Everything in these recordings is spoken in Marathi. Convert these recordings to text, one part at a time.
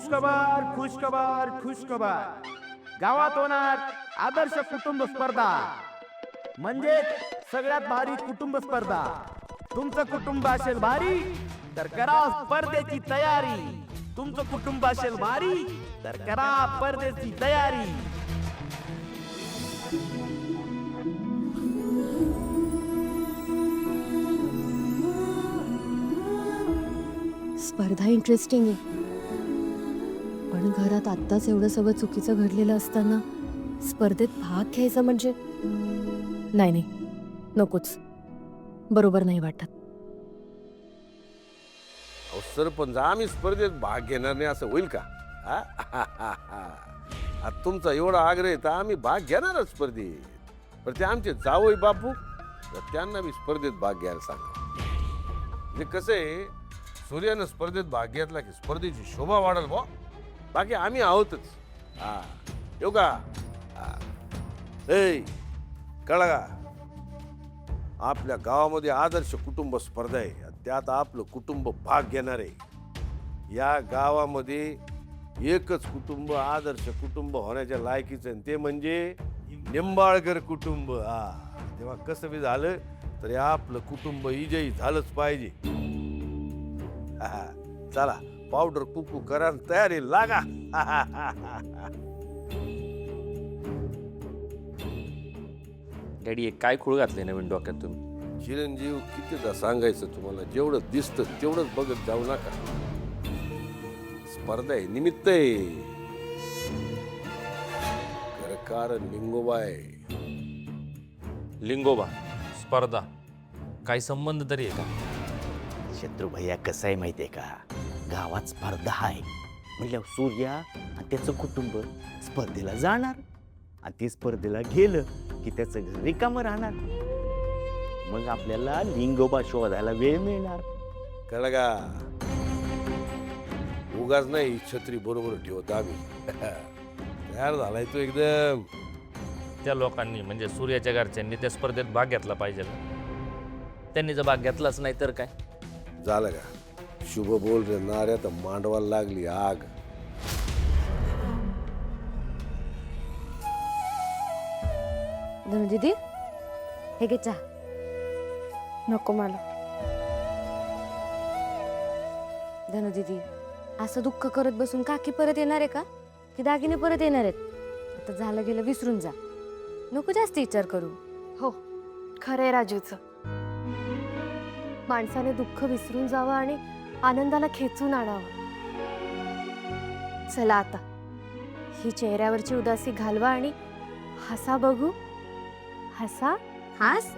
खुशखबर खुशखबर खुशखबर. गावात होणार आदर्श कुटुंब स्पर्धा म्हणजे सगळ्यात भारी कुटुंब स्पर्धा. तुमचं कुटुंब असेल भारी तर करा स्पर्धेची तयारी. तुमचं कुटुंब असेल भारी तर करा स्पर्धेची तयारी. स्पर्धा इंटरेस्टिंग आहे, पण घरात आत्ताच एवढं सगळं चुकीचं घडलेलं असताना स्पर्धेत भाग घ्यायचा म्हणजे नाही नाही, नकोच. बरोबर नाही वाटत. अहो सरपंच, आम्ही स्पर्धेत भाग घेणार नाही असं होईल का? हा? आता तुमचा एवढा आग्रह आहे तर आम्ही भाग घेणारच स्पर्धेत. पण ते आमचे जावई बापू तर त्यांना मी स्पर्धेत भाग घ्यायला सांगा. म्हणजे कसं आहे, सूर्यानं स्पर्धेत भाग घेतला की स्पर्धेची शोभा वाढल बा. बाकी आम्ही आहोतच. हा येऊ का? ए कळलं का? आपल्या गावामध्ये आदर्श कुटुंब स्पर्धा आहे. त्यात आपलं कुटुंब भाग घेणार आहे. या गावामध्ये एकच कुटुंब आदर्श कुटुंब होण्याच्या लायकीचं आहे, ते म्हणजे निंबाळकर कुटुंब. हा तेव्हा कसं बी झालं तरी आपलं कुटुंब विजयी झालंच पाहिजे. चला पावडर कुकू करा, तयारी लागा. डॅडी एक काय खूळ घातलंय नवीन डोक्यात तुम्ही? चिरंजीव कितीदा सांगायचं तुम्हाला, जेवढं दिसतं तेवढंच बघत जाऊ नका. स्पर्धा आहे, निमित्त आहे. कारण लिंगोबा आहे. लिंगोबा स्पर्धा काय संबंध तरी आहे का? शत्रू भैया कसं आहे माहितीये का, गावात स्पर्धा आहे म्हणजे सूर्या आणि त्याचं कुटुंब स्पर्धेला जाणार आणि ते स्पर्धेला गेलं की त्याचं घर रिकामं राहणार. मग आपल्याला लिंगोबा शोधायला वेळ मिळणार. कळलं का? उगाच नाही छत्री बरोबर ठेवत आम्ही. तयार झालाय तो एकदम. त्या लोकांनी म्हणजे सूर्याच्या घरच्यांनी त्या स्पर्धेत भाग घेतला पाहिजे ना. त्यांनी जर भाग घेतलाच नाही तर काय झालं का? शुभ बोल रे नाऱ्या, तर मांडवाला लागली आग. धनु दीदी, हे घे चहा. नको मला. धनु दीदी, असं दुःख करत बसून काकी परत येणार आहे का, की दागिने परत येणार आहेत? आता झालं गेलं विसरून जा. नको जास्त विचार करू. हो, खरंय राजूचं. माणसाने दुःख विसरून जावं आणि आनंदाला खेचून आणावं. चला आता ही चेहऱ्यावरची उदासी घालवा आणि हसा बघू. हसा. हास.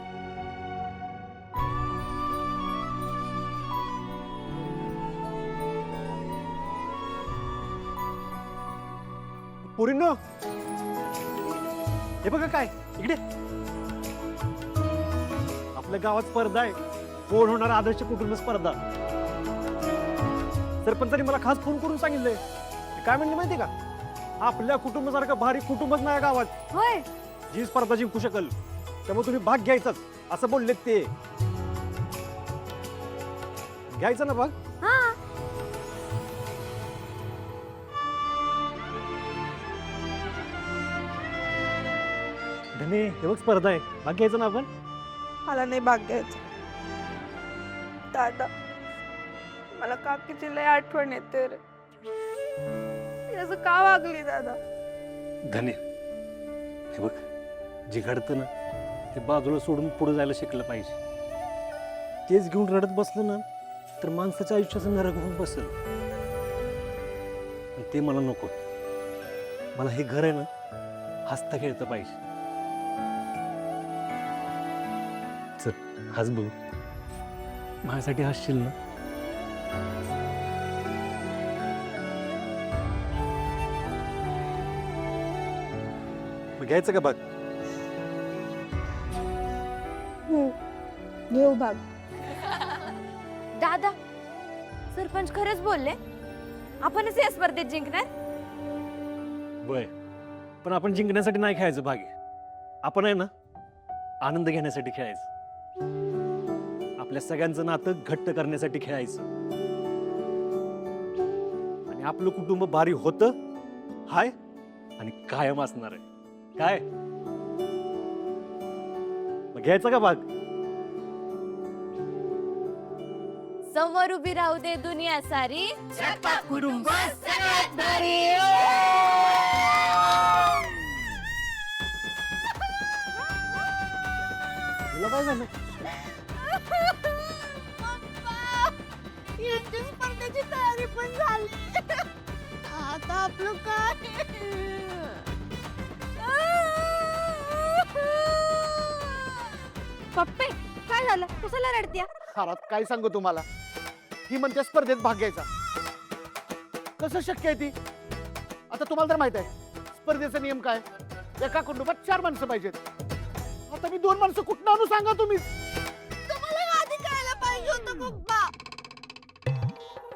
पोरींनो, हे बघा काय इकडे. आपल्या गावात स्पर्धा आहे, कोण होणार आदर्श कुटुंब स्पर्धा. सरपंचांनी मला खास फोन करून सांगितलंय. ते काय म्हणले माहितीये का, आपल्या कुटुंबासारखं भारी कुटुंबच नाही गावात. होय, जी स्पर्धा जिंकू शकल, त्यामुळे तुम्ही भाग घ्यायचाच असं बोललेत ते. घ्यायचा ना भाग? हा. धने, हे बघ स्पर्धा आहे, भाग घ्यायचा ना आपण? मला नाही भाग घ्यायचं. दादा, मला काकीची लय आठवण येते रे. ती असं का वागली दादा? धने, हे बघ, जे घडतं ना ते बाजूला सोडून पुढे जायला शिकलं पाहिजे. तेच घेऊन रडत बसलं ना तर माणसाच्या आयुष्याचं नरक होऊन बसेल. ते मला नको. मला हे घर आहे ना हसता खेळतं पाहिजे. चल हस बघू, माझ्यासाठी हसशील ना? मग घ्यायचं का भाग? घेऊ भाग. दादा, सरपंच खरंच बोलले. आपणच या स्पर्धेत जिंकणार. वय, पण आपण जिंकण्यासाठी नाही खेळायचं भागी. आपण आहे ना आनंद घेण्यासाठी खेळायचं. आपल्या सगळ्यांचं नातं घट्ट करण्यासाठी खेळायचं. आणि आणि आपलं कुटुंब भारी होतं, हाय आणि कायम असणार आहे. काय मग घ्यायचा का भाग? समोर उभी राहू दे दुनिया सारी, कुटुंब सगळ्यात भारी. तुला काय झालं? यांची स्पर्धेची तयारी पण झाली. आता आपलं काय? पप्पे काय झालं? कशाला रडत्या? खरात काय सांगू तुम्हाला, ही म्हणते स्पर्धेत भाग घ्यायचा. कसं शक्य आहे ती? आता तुम्हाला तर माहित आहे स्पर्धेचा नियम काय, एका कुटुंबात 4 माणसं पाहिजेत. आता मी 2 माणसं कुठं आणू सांगा तुम्ही. तुम्हाला आधी कळायला पाहिजे होतं पप्पा.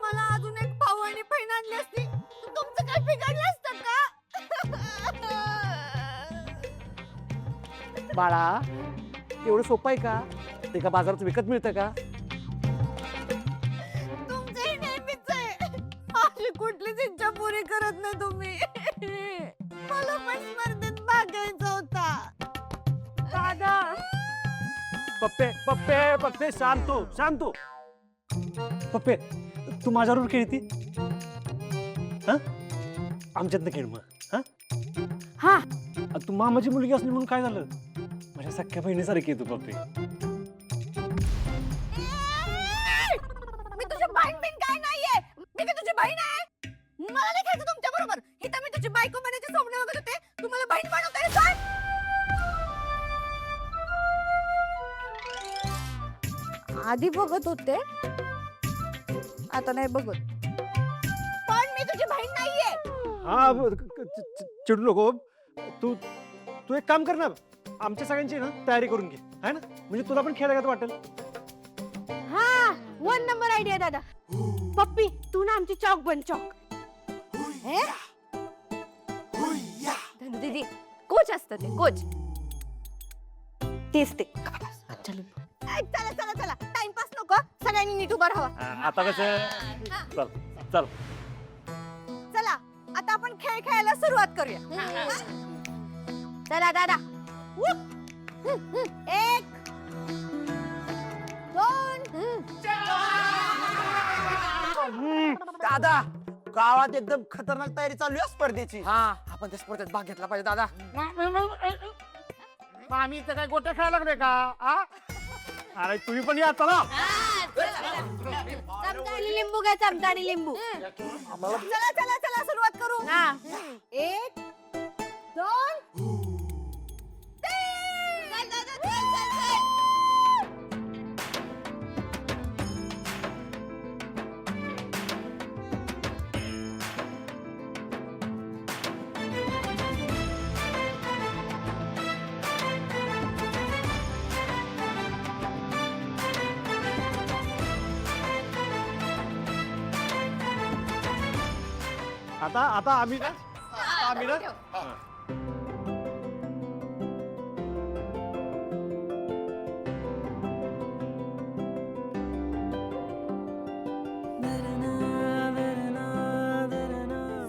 मला अजून एक भाऊ आणि बहीण आणली असती तर तुमचं काय बिघडलं असतं का? बाळा एवढं सोपं आहे का? ते का बाजारात विकत मिळतं का? तुमचं हे नेहमीच आहे. माझी कुठलीच इच्छा पुरी करत नाही तुम्ही. मला पण स्पर्धेत भाग घ्यायचा होता. दादा पप्पे पप्पे पप्पे शांत हो, शांत हो. पप्पे तू माझ्याबरोबर खेळती, हा? आमच्यातनं खेळ मग. हा. तू मामाची मुलगी असली म्हणून काय झालं? माझ्या सख्या बहिणीसारखी आहे तू पप्पे. मी तुझी बहीण बिन काय नाहीये. मी काय तुझी बहीण आहे? मला नाही खायचं तुमच्या बरोबर. इथं मी तुझी बायको बनायची स्वप्न बघत होते, तुम्हाला बहीण बनवताय काय? आधी बघत होते, आता नाही बघत. पण मी तुझी बहीण नाहीये. हा चिडू नको. तू तू एक काम कर ना, आमच्या सगळ्यांची ना तयारी करून घे, है ना? म्हणजे तुला पण खेळायला वाटेल. हा 1 नंबर आयडिया दादा. पप्पी तू ना आमची चौक बन चौक. धनु दीदी कोच असतं ते, कोच. तेच ते. चला चला चला टाइमपास नको, सगळ्यांनी नीट उभा राहा. आता कसं? चल चल. चला आता आपण खेळ खेळायला सुरुवात करूया. चला दादा. 1 2 दादा गावात एकदम खतरनाक तयारी चालू आहे स्पर्धेची. हा आपण त्या स्पर्धेत भाग घेतला पाहिजे दादा. मग आम्ही इथं काय गोट्या खेळायला लागलोय का? अरे तुम्ही पण या, चला. चमचा आणि लिंबू घ्या, चमचा आणि लिंबू. चला चला चला सुरुवात करू. 1 2 3 चल दादा चल चल चल. आता आता आम्ही ना, आम्ही ना.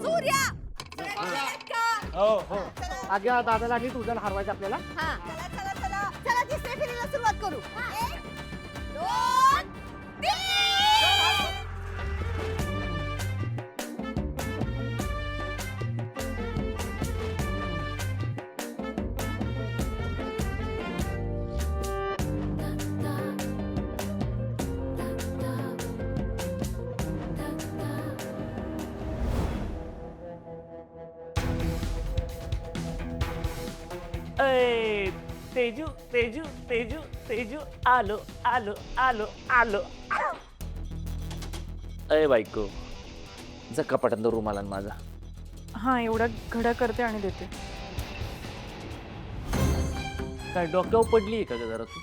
सूर्या हो हो. आग्या दादाला आणि तुझ्याला हरवायचं आपल्याला. चला चला चला चला तिसऱ्या फेरीला सुरुवात करू. 1 2 3 तेजू तेजू तेजू तेजू आलो आलो आलो आलो. अय बायको, जा कपाटातला रुमाल आण माझा. हा एवढा घड्या करते आणि देते. काय डोक्यावर पडली आहे का ग जरा तू?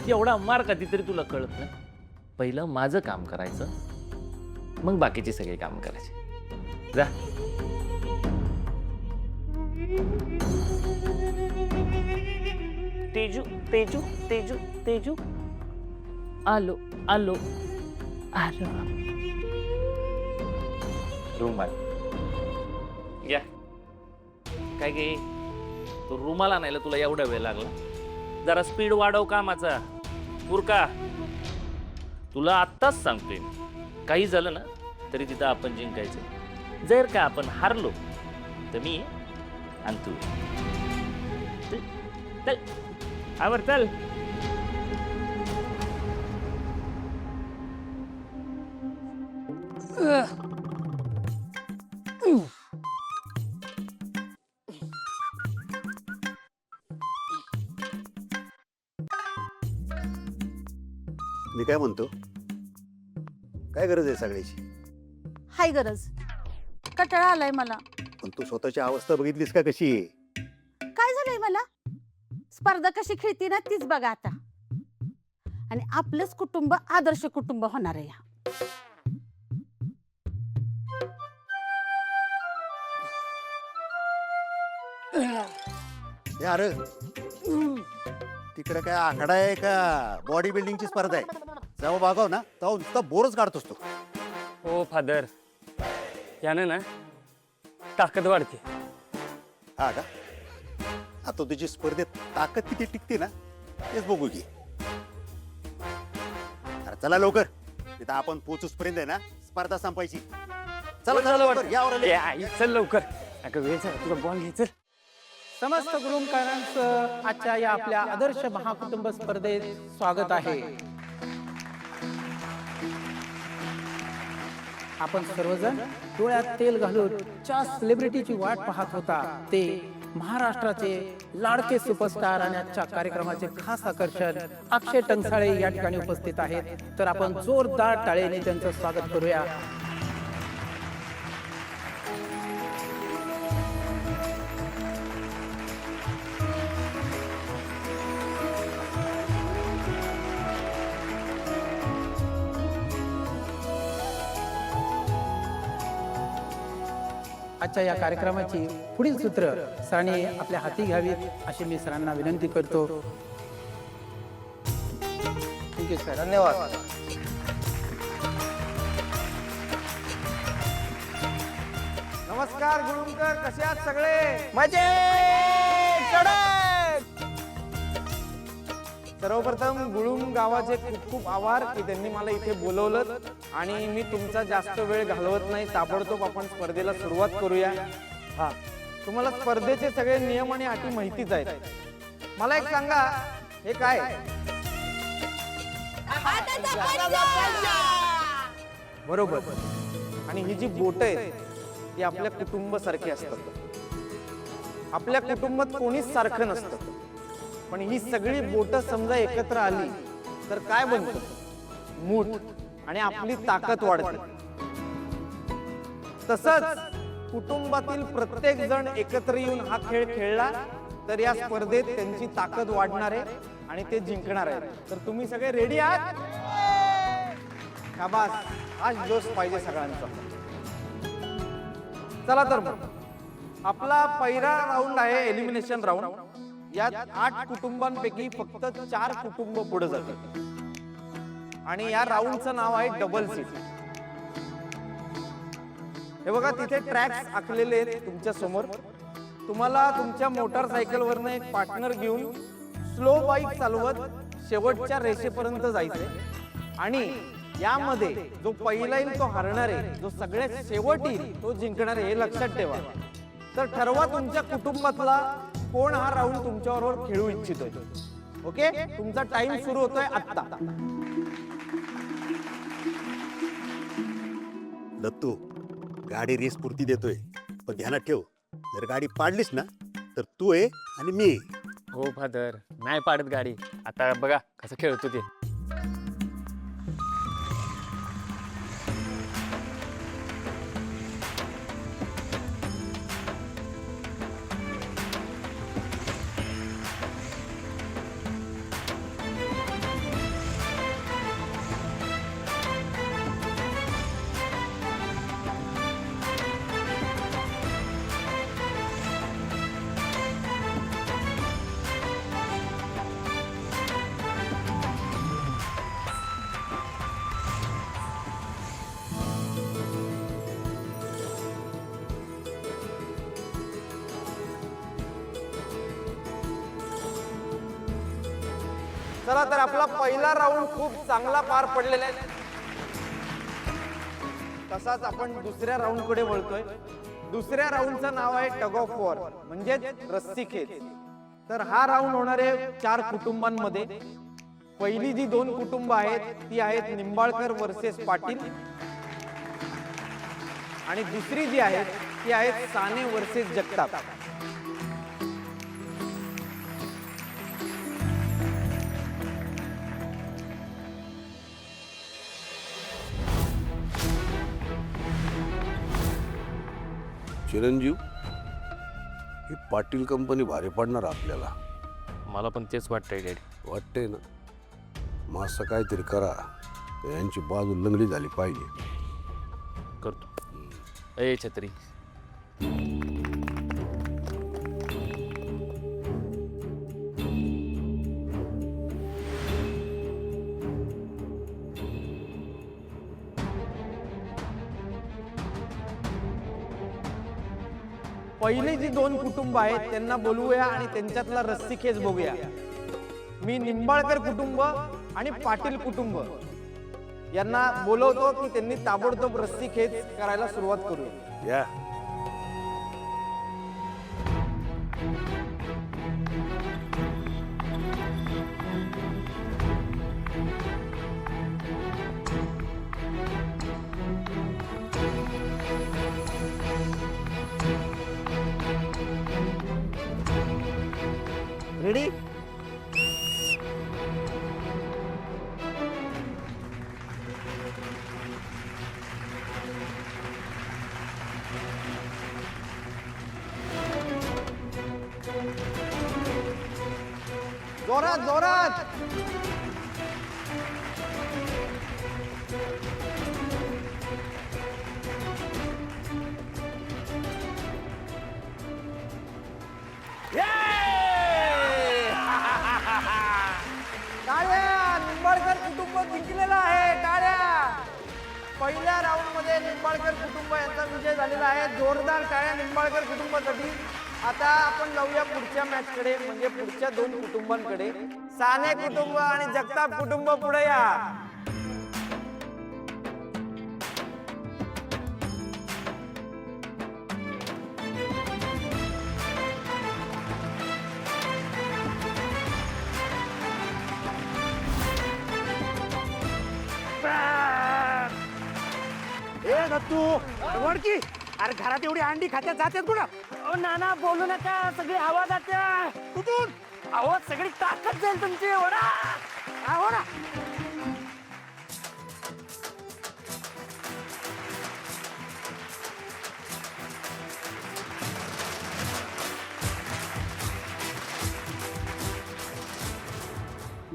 एवढा मार का ती तरी तुला कळत नाही? पहिलं माझं काम करायचं, मग बाकीचे सगळे काम करायचे. जा. तेजू तेजू तेजू तेजू आलो आलो आलो. रुमाल या काय गे तू रुमाल आणायला तुला एवढा वेळ लागला जरा स्पीड वाढव कामाचा पुरका तुला आत्ताच सांगतोय मी. काही झालं ना तरी तिथं आपण जिंकायचं जर का आपण हारलो तर मी आणि तू चल, चल आवर चल मी काय म्हणतो काय गरज आहे सगळ्याची हाय गरज कटाळा आलाय मला. पण तू स्वतःची अवस्था बघितलीस का कशी आहे? काय झालंय मला स्पर्धा कशी खेळती ना तीच बघा आता. आणि आपलंच कुटुंब आदर्श कुटुंब होणार आहे. हे अरे तिकडे काय आखाडा आहे का बॉडी बिल्डिंगची स्पर्धा आहे? जेव्हा बघाव ना तेव्हा नुसता बोरच काढतोस तू. हो फादर यानं ना ताकद वाढते. हा का आता तुझी स्पर्धेत ताकद किती टिकते ना तेच बघू की. अरे चला लवकर तिथं आपण पोचूसपर्यंत आहे ना स्पर्धा संपायची. चला चला लवकर या वर आले. चल लवकर अगं वेळ झाला तुला बॉल घे चल. समस्त गुरुंकारांचं आजच्या या आपल्या आदर्श महाकुटुंब स्पर्धेत स्वागत आहे. आपण सर्वजण डोळ्यात तेल घालून ज्या सेलिब्रिटीची वाट पाहत होता ते महाराष्ट्राचे लाडके सुपरस्टार आणि आजच्या कार्यक्रमाचे खास आकर्षण अक्षय टंकसाळे या ठिकाणी उपस्थित आहेत. तर आपण जोरदार टाळ्याने त्यांचं स्वागत करूया. आजच्या या कार्यक्रमाची पुढील सूत्र सरांनी आपल्या हाती घ्यावीत अशी मी सरांना विनंती करतो. ठीक आहे सर. धन्यवाद. नमस्कार गुरुंकर, कसे आहात सगळे? मजेत. सर्वप्रथम गुळुंग गावाचे खूप खूप आभार की त्यांनी मला इथे बोलवलं आणि मी तुमचा जास्त वेळ घालवत नाही, ताबडतोब आपण स्पर्धेला सुरुवात करूया. हा, तुम्हाला स्पर्धेचे सगळे नियम आणि अटी माहितीच आहेत. मला एक सांगा, हे काय? बरोबर. आणि ही जी बोट आहेत ती आपल्या कुटुंबासारखी असतात. आपल्या कुटुंबात कोणीच सारखं नसतं, पण ही सगळी बोट समजा एकत्र आली तर काय बनतं? मूठ. आणि आपली ताकद वाढते. तसंच कुटुंबातील प्रत्येक जण एकत्र येऊन हा खेळ खेळला तर या स्पर्धेत त्यांची ताकद वाढणार आहे आणि ते जिंकणार आहे. तर तुम्ही सगळे रेडी आहात? शाबास, हाच जोश पाहिजे सगळ्यांचा. चला तर मग आपला पहिला राऊंड आहे एलिमिनेशन राऊंड. यात 8 कुटुंबांपैकी फक्त 4 कुटुंब पुढे जातात आणि या राऊंडचं नाव आहे डबल सीट. हे बघा तिथे ट्रॅक्स आखलेले आहेत तुमच्या समोर. तुम्हाला तुमच्या मोटारसायकलवरनं एक पार्टनर घेऊन स्लो बाईक चालवत शेवटच्या रेषेपर्यंत जायचंय आणि यामध्ये जो पहिला येईल तो हारणार आहे, जो सगळ्यात शेवट येईल तो जिंकणार आहे, हे लक्षात ठेवा. तर ठरवा तुमच्या कुटुंबातला कोण हा राऊंड तुमच्याबरोबर खेळू इच्छितोय. ओके, तुमचा टाइम सुरू होतोय आता. दत्तू गाडी रेस पुरती देतोय, पण ध्यानात ठेव जर गाडी पाडलीस ना तर तू आहे आणि मी आहे. हो फादर नाही पाडत गाडी. आता बघा कसं खेळतो ते. चला तर आपला पहिला राऊंड खूप चांगला पार पडलेला आहे. तसाच आपण दुसऱ्या राऊंड कडे वळतोय. दुसऱ्या राऊंडचं नाव आहे टग ऑफ वॉर म्हणजे रस्सीखेच. तर हा राऊंड होणार आहे 4 कुटुंबांमध्ये. पहिली जी 2 कुटुंब आहेत ती आहेत निंबाळकर वर्सेस पाटील आणि दुसरी जी आहेत ती आहेत साने वर्सेस जगताप. चिरंजीव, ही पाटील कंपनी भारी पडणार आपल्याला. मला पण तेच वाटतंय डॅडी. वाटतंय ना. मग असं काहीतरी करा तर यांची बाजू लंगडी झाली पाहिजे. करतो. ए छत्री, पहिली जी 2 कुटुंब आहेत त्यांना बोलवूया आणि त्यांच्यातला रस्सीखेच बघूया. मी निंबाळकर कुटुंब आणि पाटील कुटुंब यांना बोलवतो की त्यांनी ताबडतोब रस्सीखेच करायला सुरुवात करूया. या रेडी? जोरात जोरात. टाळ्या. निंबाळकर कुटुंब जिंकलेलं आहे. टाळ्या. पहिल्या राऊंड मध्ये निंबाळकर कुटुंब यांचा विजय झालेला आहे. जोरदार टाळ्या निंबाळकर कुटुंबासाठी. आता आपण जाऊया पुढच्या मॅच कडे म्हणजे पुढच्या 2 कुटुंबांकडे. साने कुटुंब आणि जगताप कुटुंब पुढे या. ए दत्तू वडकी, अरे घरात एवढी अंडी खात्या जाते कुठं? नाना बोलू नका, सगळी हवा जाते. कुठून? अहो सगळी ताकद जाईल तुमची. ओढा ओढा.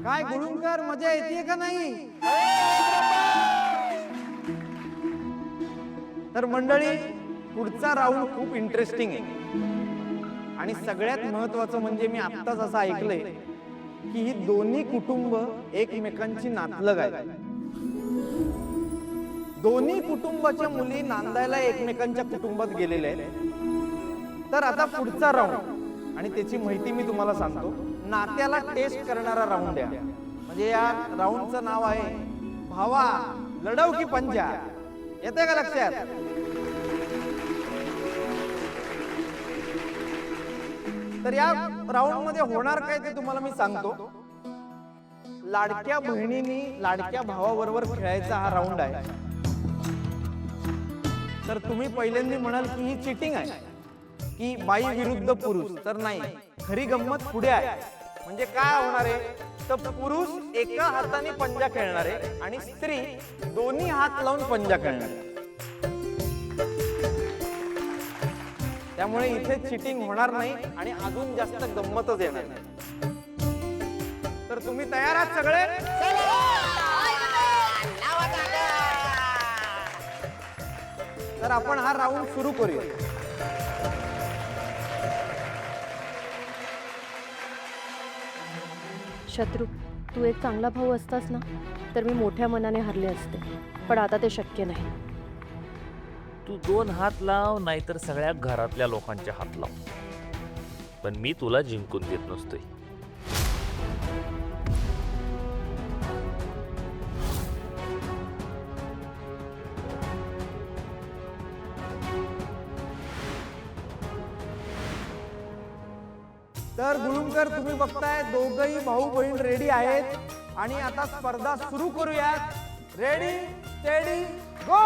काय गुळुंकर, मजा येते का नाही? तर मंडळी, पुढचा राऊंड खूप इंटरेस्टिंग आहे आणि सगळ्यात महत्वाचं म्हणजे मी आत्ताच असं ऐकलंय की ही दोन्ही कुटुंब एकमेकांची नातलग आहेत. दोन्ही कुटुंबाच्या मुली नांदायला एकमेकांच्या कुटुंबात गेलेल्या आहेत. तर आता पुढचा राऊंड आणि त्याची माहिती मी तुम्हाला सांगतो. नात्याला टेस्ट करणारा राऊंड आहे. म्हणजे या राऊंडचं नाव आहे भावा लढव की पंजा. येते का लक्षात? तर या राऊंड मध्ये होणार काय ते तुम्हाला मी सांगतो. लाडक्या बहिणींनी लाडक्या भावाबरोबर खेळायचा हा राऊंड आहे. तर तुम्ही पहिल्यांदा म्हणाल की ही चिटिंग आहे की बाई विरुद्ध पुरुष. तर नाही, खरी गंमत पुढे आहे. म्हणजे काय होणार आहे तर पुरुष एका हाताने पंजा खेळणार आहे आणि स्त्री दोन्ही हात लावून पंजा खेळणार आहे. त्यामुळे इथे चिटिंग होणार नाही आणि अजून जास्त गंमतच येणार नाही. तर तुम्ही तयार आहात सगळे? तर आपण हा राऊंड सुरू करूया. शत्रू, तू एक चांगला भाऊ असतास ना तर मी मोठ्या मनाने हरले असते, पण आता ते शक्य नाही. तू 2 हात लाव नाहीतर सगळ्या घरातल्या लोकांचे हात लाव, पण मी तुला जिंकून देत नसतोय. तर गुळुंकर तुम्ही बघताय दोघही भाऊ बहीण रेडी आहेत आणि आता स्पर्धा सुरू करूयात. रेडी स्टेडी गो.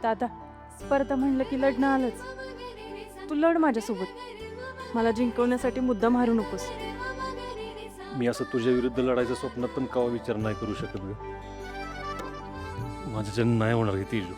दादा, स्पर्धा म्हणलं की लढणं आलंच. तू लढ माझ्यासोबत. मला जिंकवण्यासाठी मुद्दा मारू नकोस. मी असं तुझ्या विरुद्ध लढायचं स्वप्नात पण कवा विचार नाही करू शकत ग. माझ्याच्यानं नाही होणार हे तेजू.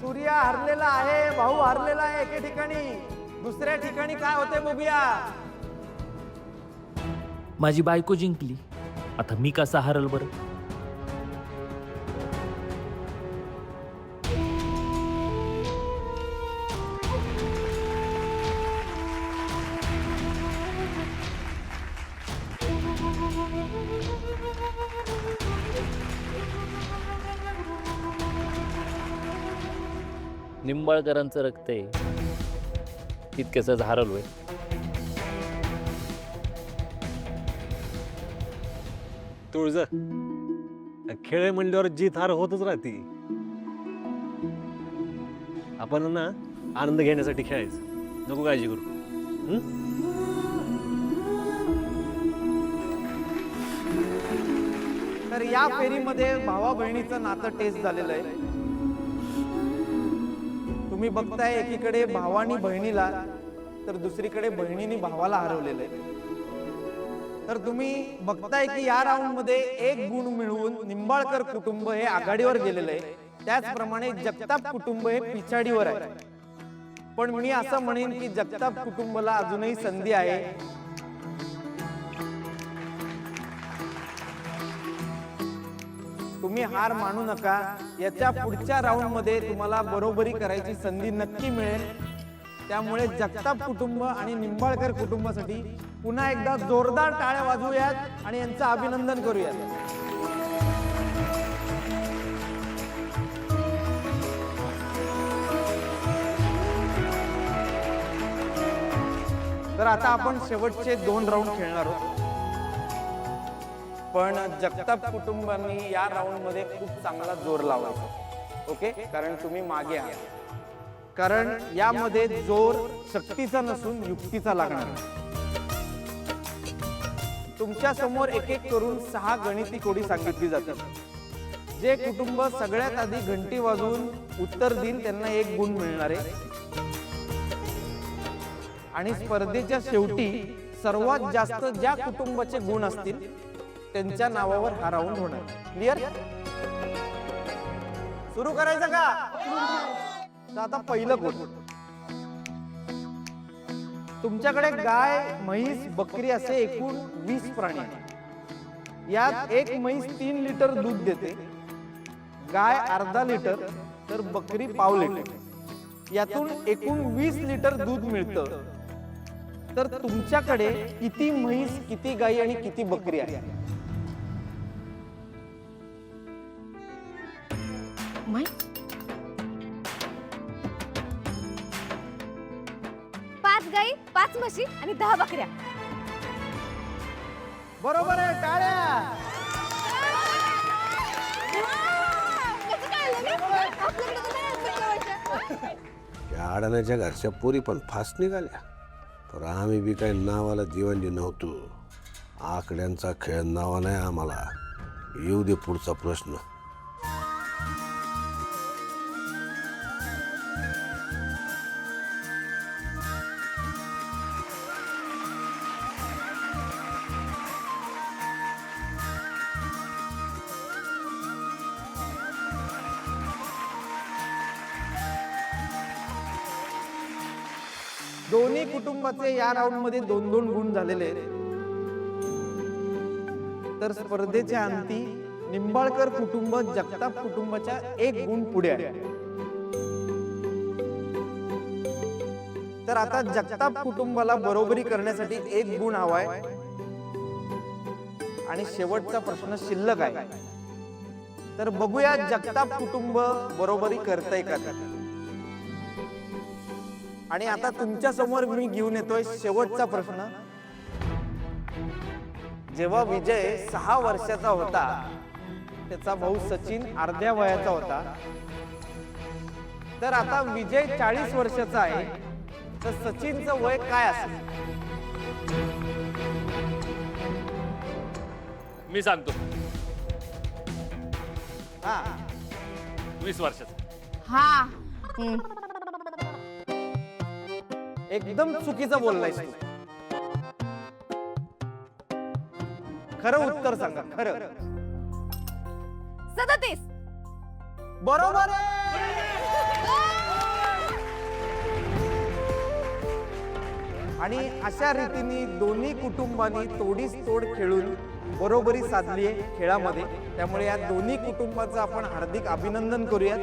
सूर्य हरलेला आहे, भाऊ हरलेला आहे एके ठिकाणी. दुसऱ्या ठिकाणी काय होते बघूया. माझी बायको जिंकली, आता मी कसा हरल बरं? निंबाळकरांचं रक्त आहे, तितकेच हरलोय. तुळजा, खेळ म्हणल्यावर जीत हार होतच राहते. आपण ना आनंद घेण्यासाठी खेळायचं, नको काळजी करू. तर या फेरीमध्ये भावा बहिणीचं नातं टेस्ट झालेलं आहे. तुम्ही बघताय एकीकडे भावानी बहिणीला तर दुसरीकडे बहिणीने भावाला हरवलेलं आहे. तर तुम्ही बघताय की या राऊंड मध्ये 1 गुण मिळवून निंबाळकर कुटुंब हे आघाडीवर गेलेलं आहे. त्याचप्रमाणे जगताप कुटुंब हे पिछाडीवर आहे. पण मी असं म्हणेन की जगताप कुटुंबाला अजूनही संधी आहे. तुम्ही हार मानू नका. याच्या पुढच्या राऊंड मध्ये तुम्हाला बरोबरी करायची संधी नक्की मिळेल. त्यामुळे जगताप कुटुंब आणि निंबाळकर कुटुंबासाठी पुन्हा एकदा जोरदार टाळ्या वाजवूयात आणि यांचं अभिनंदन करूयात. तर आता आपण शेवटचे 2 राऊंड खेळणार आहोत. पण जगताप कुटुंबांनी या राऊंड मध्ये खूप चांगला जोर लावायचा. ओके, कारण तुम्ही मागे आहात. कारण यामध्ये जोर शक्तीचा नसून युक्तीचा लागणार. तुमच्या समोर एक एक करून 6 गणिती कोडी सांगितली जातात. जे कुटुंब सगळ्यात आधी घंटी वाजवून उत्तर देईल त्यांना 1 गुण मिळणार आहे. आणि स्पर्धेच्या शेवटी सर्वात जास्त ज्या कुटुंबाचे गुण असतील त्यांच्या नावावर हा राऊंड होणार. क्लिअर? सुरू करायचं का? तर आता पहिलं गुण. तुमच्याकडे गाय, म्हैस, बकरी असे एकूण 20 प्राणी आहेत. यात एक म्हैस 3 लिटर दूध देते, गाय अर्धा लिटर तर बकरी पाव लिटर. यातून एकूण 20 लिटर दूध मिळतं. तर तुमच्याकडे किती म्हैस, किती गाई आणि किती बकरी आहे? माहित 5 गाई, 5 म्हशी आणि 10 बकऱ्या. बरोबर आहे. टाळ्या. त्या अडाण्याच्या घरच्या पोरी पण फास्ट निघाल्या. तर आम्ही बी काही नावाला दिवाणी नव्हतो. आकड्यांचा खेळ नावा नाही आम्हाला. येऊ दे पुढचा प्रश्न. दोन्ही कुटुंबाचे या राऊंड मध्ये 2-2 गुण झालेले आहेत. तर स्पर्धेच्या अंती निंबाळकर कुटुंब जगताप कुटुंबाच्या 1 गुण पुढे आहे. तर आता जगताप कुटुंबाला बरोबरी करण्यासाठी 1 गुण हवाय. आणि शेवटचा प्रश्न शिल्लक आहे. तर बघूया जगताप कुटुंब बरोबरी करतंय का ते. आणि आता तुमच्या समोर मी घेऊन येतोय शेवटचा प्रश्न. जेव्हा विजय 6 वर्षाचा होता, त्याचा भाऊ सचिन अर्ध्या वयाचा होता. तर आता विजय 40 वर्षाचा आहे, तर सचिनचं वय काय असेल? मी सांगतो हा 20 वर्षाचा. हा एकदम चुकीचं बोललायस तू. खरं उत्तर सांगा, खरं. 37. बरोबर आहे. आणि अशा रीतीने दोन्ही कुटुंबांनी तोडीस तोड खेळून बरोबरी साधली आहे खेळामध्ये. त्यामुळे या दोन्ही कुटुंबाचं आपण हार्दिक अभिनंदन करूयात.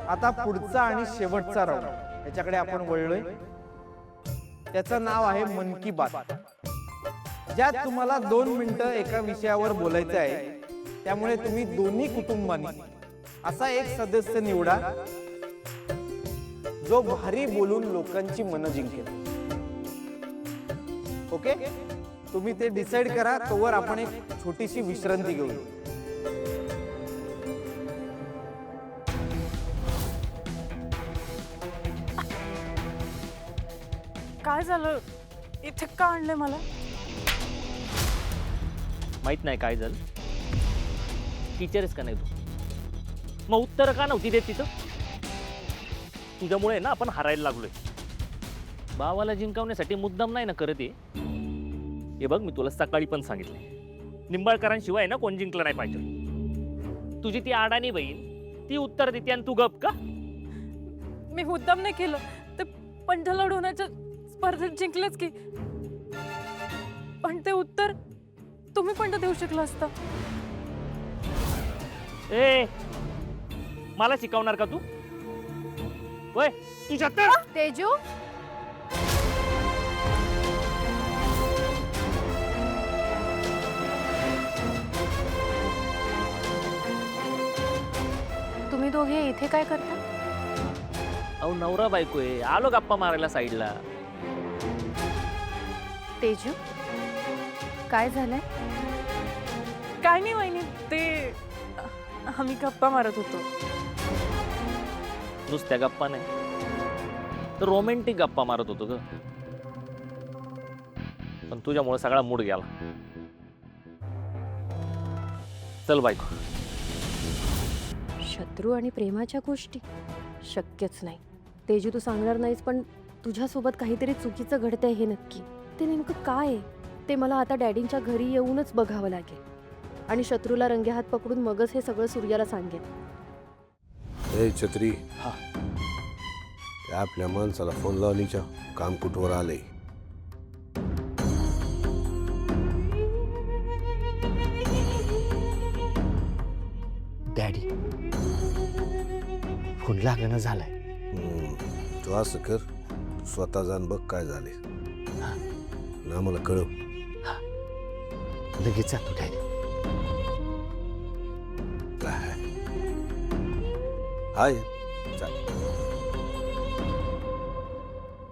आता पुढचा आणि शेवटचा राऊंड याच्याकडे आपण वळलोय. त्याचं नाव आहे मन की बात, ज्यात तुम्हाला 2 मिनिटं एका विषयावर बोलायचं आहे. त्यामुळे तुम्ही दोन्ही कुटुंबांनी असा एक सदस्य निवडा जो भारी बोलून लोकांची मनं जिंकेल. ओके, तुम्ही ते डिसाईड करा. तोवर आपण एक छोटीशी विश्रांती घेऊ. काय झालं? इथे का आणलंय मला? माहित नाही काय झालं. टीचरच का नाही तू? मग उत्तर का नव्हती देत तिथं? तुझ्यामुळे ना आपण हारायला लागलोय. भावाला जिंकवण्यासाठी मुद्दाम नाही ना करत. हे बघ, मी तुला सकाळी पण सांगितलंय, निंबाळकरांशिवाय ना कोण जिंकलं नाही पाहिजे. तुझी ती अडाणी बहीण ती उत्तर देते आणि तू गप का? मी मुद्दाम नाही केलं. ते पंढ लढवण्याच्या स्पर्धेत जिंकलेच की. पण ते उत्तर तुम्ही पण देऊ शकला असता. ए, मला शिकवणार का तू? वय तुझ्या तर तेजू, तुम्ही दोघे इथे काय करता? अहो, नवरा बायको आहे, आलो गप्पा मारायला साईडला. तेजू, काय झालंय? काय नाही वहिनी, ते आम्ही गप्पा मारत होतो. नुसत्या गप्पा नाही तर रोमॅन्टिक गप्पा मारत होतो ग. पण तुझ्यामुळे सगळा मूड गेला. चल बायको. शत्रू आणि प्रेमाच्या गोष्टी शक्यच नाही. तेजू, तू सांगणार नाहीस, पण तुझ्यासोबत काहीतरी चुकीचं घडतंय हे नक्की. ते नेमकं काय आहे ते मला आता डॅडींच्या घरी येऊनच बघावं लागेल. आणि शत्रूला रंगेहात पकडून मगच हे सगळं सूर्याला सांगेन. ए छत्री, त्या आपल्या माणसाला फोन लावणीच्या काम कुठवर आलंय. डॅडी, फोन लागणं झालाय. तू असं कर, तू स्वतः जाण बघ काय झाले ना, मला कळव. लगेच जातो डॅडी. काय हाय, चालेल.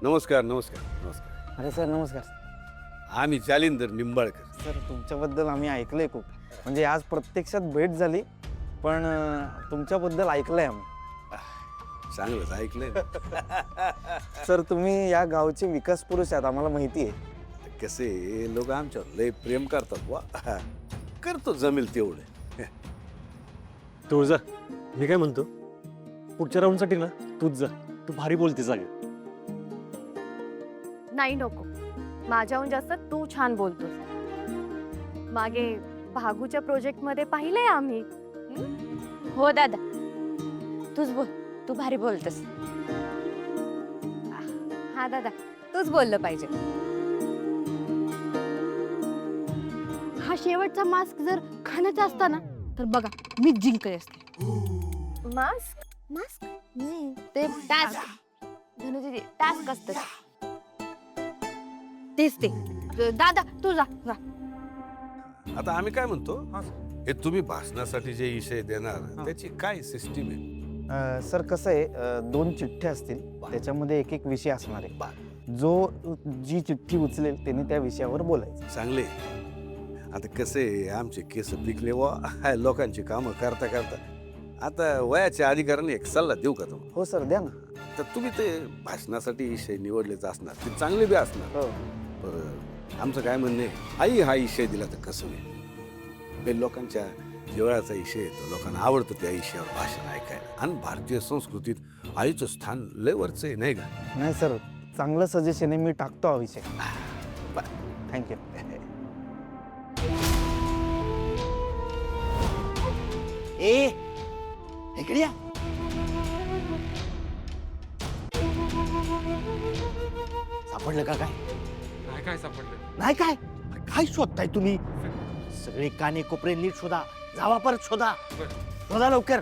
नमस्कार नमस्कार नमस्कार. अरे सर नमस्कार. आम्ही जालिंदर निंबाळकर. सर तुमच्याबद्दल आम्ही ऐकलंय खूप. म्हणजे आज प्रत्यक्षात भेट झाली, पण तुमच्याबद्दल ऐकलंय आम्ही. चांगलंच ऐकलंय. सर तुम्ही या गावचे विकास पुरुष आहात, आम्हाला माहिती आहे. कसे लोक आमच्यावर लय प्रेम करतात. वा, करतो जमेल तेवढे. तुळजा, मी काय म्हणतो, पुढच्या राऊंडसाठी ना तूच जा. तू भारी बोलते जागे. नाही, नको. माझ्याहून जास्त तू छान बोलतोस. मागे भागूच्या प्रोजेक्टमध्ये पाहिलंय आम्ही. हो दादा, तूच बोल, तू भारी बोलतस. हा दादा, तूच बोललं पाहिजे. हा शेवटचा मास्क जर खाण्याचा असता ना, तर बघा मी जिंकले असते. मास्क? मास्क ते टास्क, धनुजी टास्क असतं. तेच ते दादा तू जा जा. आता आम्ही काय म्हणतो हे तुम्ही भाषणासाठी जे विषय देणार त्याची काय सिस्टीम आहे? सर कसं आहे, 2 चिठ्ठ्या असतील, त्याच्यामध्ये एक एक विषय असणार आहे. जी चिठ्ठी उचलेल त्याने त्या विषयावर बोलायचं. चांगले. आता कसे आमचे केस पिकले वा लोकांची कामं करता करता आता वयाच्या अधिकाराने एक सल्ला देऊ का तुम्ही? हो सर, द्या ना. तर तुम्ही ते भाषणासाठी विषय निवडलेच असणार, ते चांगले बी असणार. हो. पण आमचं काय म्हणणं आहे, आई हा विषय दिला तर कसं होईल? हे लोकांच्या जिव्हाळ्याचा विषय येतो, लोकांना आवडतं त्या विषयावर भाषण ऐकायला. आणि भारतीय संस्कृतीत आईचं स्थान लय वरचं आहे, नाही का? नाही सर, चांगलं सजेशन आहे, मी टाकतो हा विषय. थँक्यू. ए इकडे या. सापडलं का काय? नाही काय सापडलं. नाही काय काय शोधताय तुम्ही? सगळे काने कोपरे नीट शोधा, जावा परत शोधा. शोधा लवकर.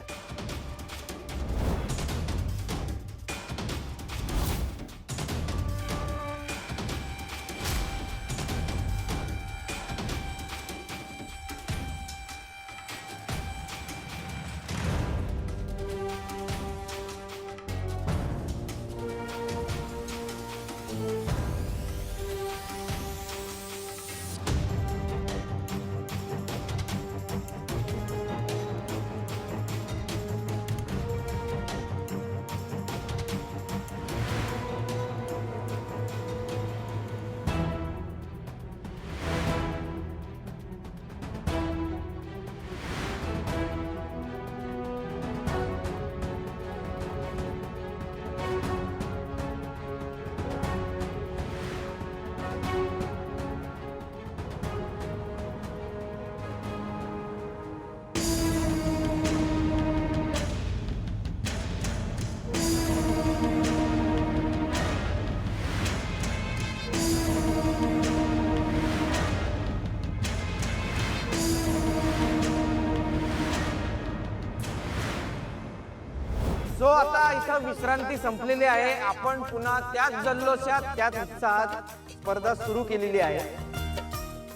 सो आता इथं विश्रांती संपलेली आहे. आपण पुन्हा त्याच जल्लोषात, त्याच उत्साहात स्पर्धा सुरू केलेली आहे.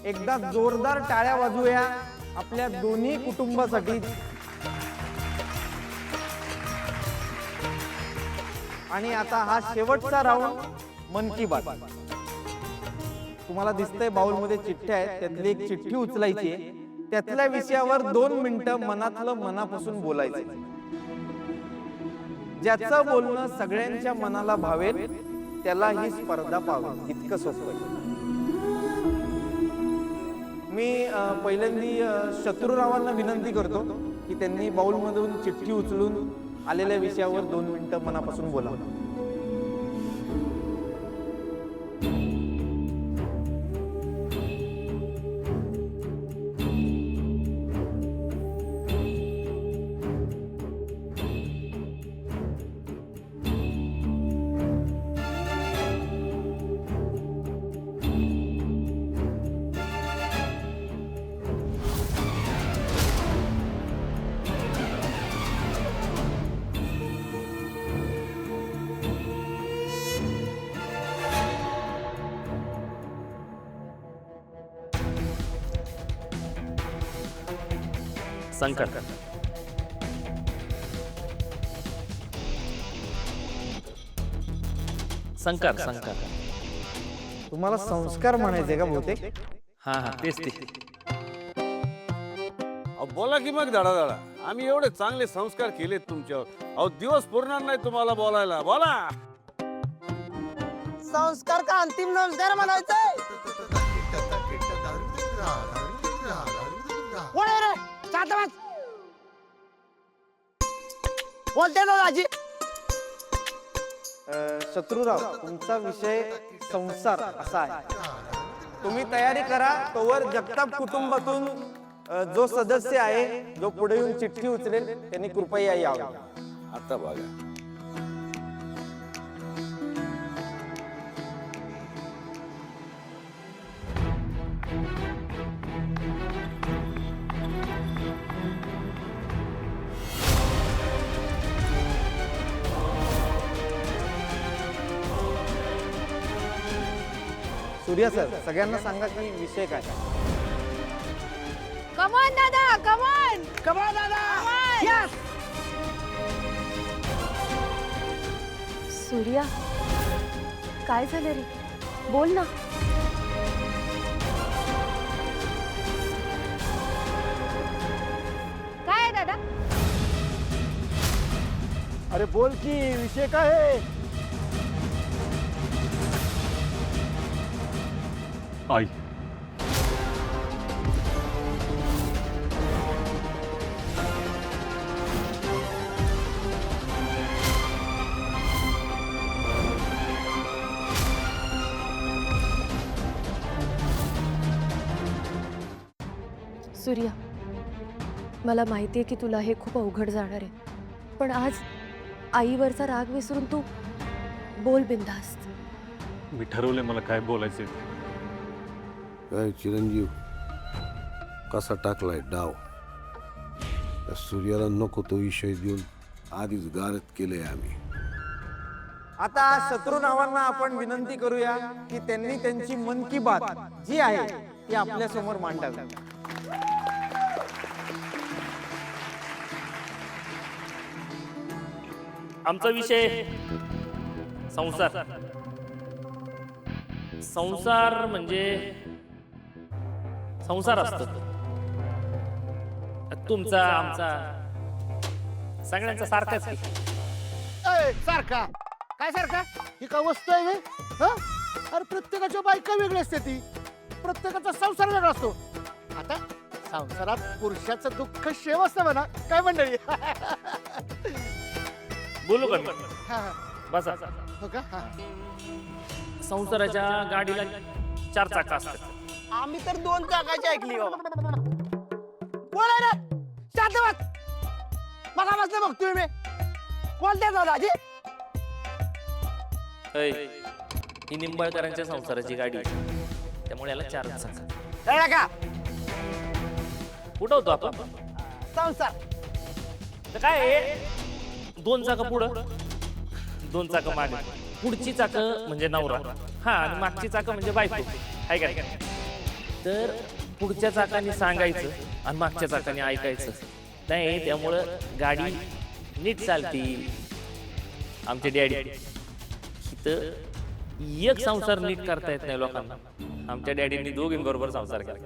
एकदा जोरदार टाळ्या वाजवूया आपल्या दोन्ही कुटुंबासाठी. आणि आता हा शेवटचा राऊंड मन की बात. तुम्हाला दिसतंय बाउलमध्ये चिठ्ठ्या आहेत, त्यातली एक चिठ्ठी उचलायची आहे. त्यातल्या विषयावर 2 मिनिटं मनातलं मनापासून बोलायचं. ज्याचं बोलणं सगळ्यांच्या मनाला भावेल त्याला ही स्पर्धा पावेल, इतकं सोपं आहे. मी पहिल्यांदा शत्रुरावांना विनंती करतो की त्यांनी बाउलमधून चिठ्ठी उचलून आलेल्या विषयावर 2 मिनिटं मनापासून बोलावं. संकर. संकर संकर. तुम्हाला संस्कार म्हणायचे का बहुतेक? हा हा तेच ते. अहो बोला की मग धडा धडा. आम्ही एवढे चांगले संस्कार केलेत तुमच्यावर. अहो दिवस पुरणार नाही तुम्हाला बोलायला. बोला. संस्कार का अंतिम नमस्कार म्हणायचंय? बोलते ना राजी. शत्रुराव, तुमचा विषय संसार असा आहे. तुम्ही तयारी करा. तोवर जगताप कुटुंबातून जो सदस्य आहे, जो पुढे येऊन चिठ्ठी उचलेल, त्यांनी कृपया यावं. आता बघा. सूर्या सर सगळ्यांना सांगा की विषय काय. कमान दादा कमान कमान दादा सूर्या काय झालं रे बोल ना. काय आहे दादा? अरे बोल की विषय काय आहे. आई सूर्या मला माहिती आहे की तुला हे खूप अवघड जाणार आहे पण आज आईवरचा राग विसरून तू बोल बिनधास्त. मी ठरवलंय मला काय बोलायचं. काय चिरंजीव कसा टाकलाय डाव. त्या सूर्याला नको तो विषय देऊन आधीच गारत केलंय आम्ही. आता शत्रू नावांना आपण विनंती करूया की त्यांनी त्यांची मन की बात जी आहे ती आपल्या समोर मांडावी. आमचा विषय संसार. संसार म्हणजे संसार असतो तुमचा आमचा सगळ्यांचा सारखाच की. सारखा काय सारखा ही का वस्तू आहे बे? हं? अरे प्रत्येकाच्या बायका वेगळी असते ती प्रत्येकाचा संसार वेगळा असतो. आता संसारात पुरुषाचं दुःख शेव असतं म्हणा काय मंडळी. बोलू का? हा, हा. बसा. हो का हा. संसाराच्या गाडीला 4 चाकं असतात. आम्ही तर 2 चाकाची ऐकली बाबा. बोला रे शांतवाद बघा बसलं बघतोय मी बोलते दादाजी. ऐ, ही निंबाळकरांच्या संसाराची गाडी त्यामुळे याला 4 चाकं. कळलं का कुठं होतो आपण? संसार तर काय आहे? 2 चाकं पुढं 2 चाकं मागे. पुढची चाकं म्हणजे नवरा हा आणि मागची चाकं म्हणजे बायको आहे का नाही? तर पुढच्या चाकाने सांगायचं आणि मागच्या चाकाने ऐकायचं नाही त्यामुळं गाडी नीट चालती. आमचे डॅडी इथं एक संसार नीट करता येत नाही लोकांना. आमच्या डॅडींनी दोघींबरोबर संसार केला.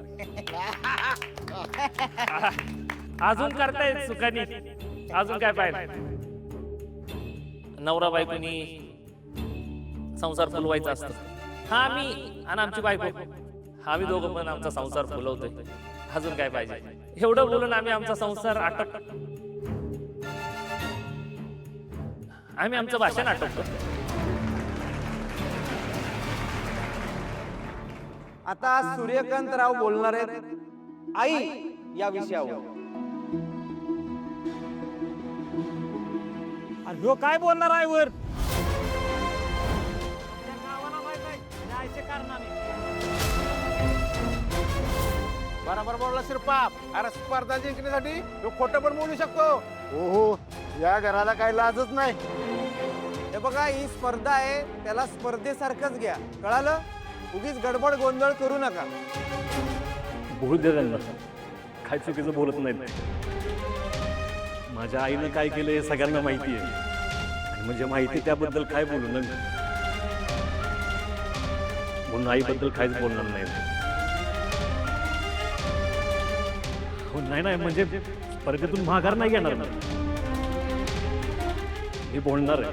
अजून करतायत सुखानी. अजून काय पाहिजे? नवरा बायकोनी संसार फुलवायचा असतो. हा आम्ही आणि आमची बायको आम्ही दोघं पण आमचा संसार फुलवतोय. अजून काय पाहिजे? एवढं बोलून आम्ही आमचा संसार आम्ही आमचं भाषण आटोपतो. आता सूर्यकांतराव बोलणार आहेत आई या विषयावर. ह्यो काय बोलणार आहे वर. बरोबर बोलला शिरपाप. अरे स्पर्धा जिंकण्यासाठी तो खोटं पण बोलू शकतो. हो हो या घराला काही लाजच नाही. हे बघा ही स्पर्धा आहे त्याला स्पर्धेसारखंच घ्या कळालं. उगीच गडबड गोंधळ करू नका. बोलू दे त्यांना काय चुकीचं बोलत नाहीत. माझ्या आईनं काय केलं हे सगळ्यांना माहिती आहे आणि म्हणजे माहिती त्याबद्दल काय बोलू ना म्हणून आईबद्दल काहीच बोलणार नाही. हो नाही नाही म्हणजे स्पर्धेतून माघार नाही घेणार मी बोलणार आहे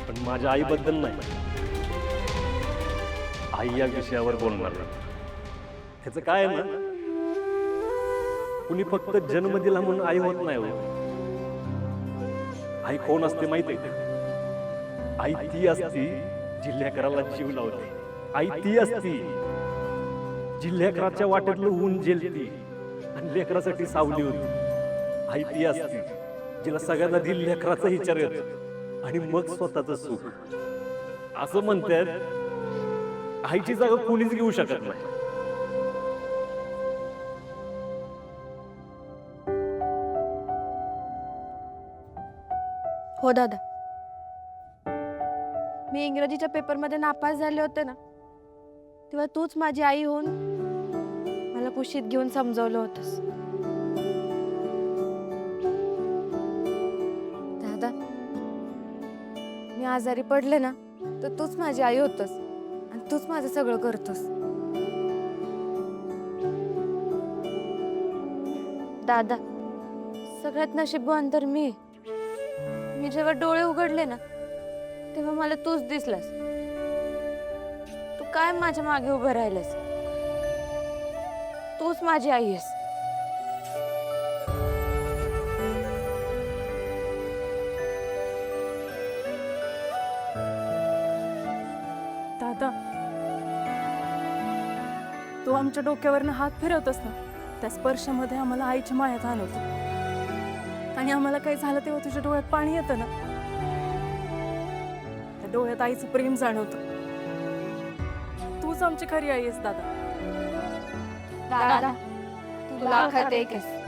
पण माझ्या आईबद्दल नाही. आई या विषयावर बोलणार नाही. त्याचं काय आहे ना कुणी फक्त जन्म दिला म्हणून आई होत नाही. हो आई कोण असते माहिती आहे? आई ती असती जी लेकराला जीव लावते. आई ती असती जी लेकराच्या वाटेतलं ऊन झेलती आणि लेकरासाठी सावली होती. आई ती असती जिला सगळ्यांना दिल लेकराचा विचार येतो आणि मग स्वतःच सुख. असं म्हणतात आईची जागा कोणीच घेऊ शकत नाही. हो दादा मी इंग्रजीच्या पेपरमध्ये नापास झाले होते ना, तेव्हा तूच माझी आई होऊन मला कुशीत घेऊन समजवलं होतंस. दादा, मी आजारी पडले ना तर तूच माझी आई होतस आणि तूच माझं सगळं करतोस. दादा, सगळ्यात नशीबवान तर मी जेव्हा डोळे उघडले ना तेव्हा मला तूच दिसलास. तू काय माझ्या मागे उभं राहिलंस. तूच माझी आई आहेस. दादा, तू आमच्या डोक्यावरनं हात फिरवतस ना, त्या स्पर्शामध्ये आम्हाला आईच्या मायात आणवतो. आणि आम्हाला काही झालं तेव्हा तुझ्या डोळ्यात पाणी येतं ना, त्या डोळ्यात आईचं प्रेम जाणवतं. तूच आमची खरी आई आहेस दादा. दादा, तू लाखात एक आहेस.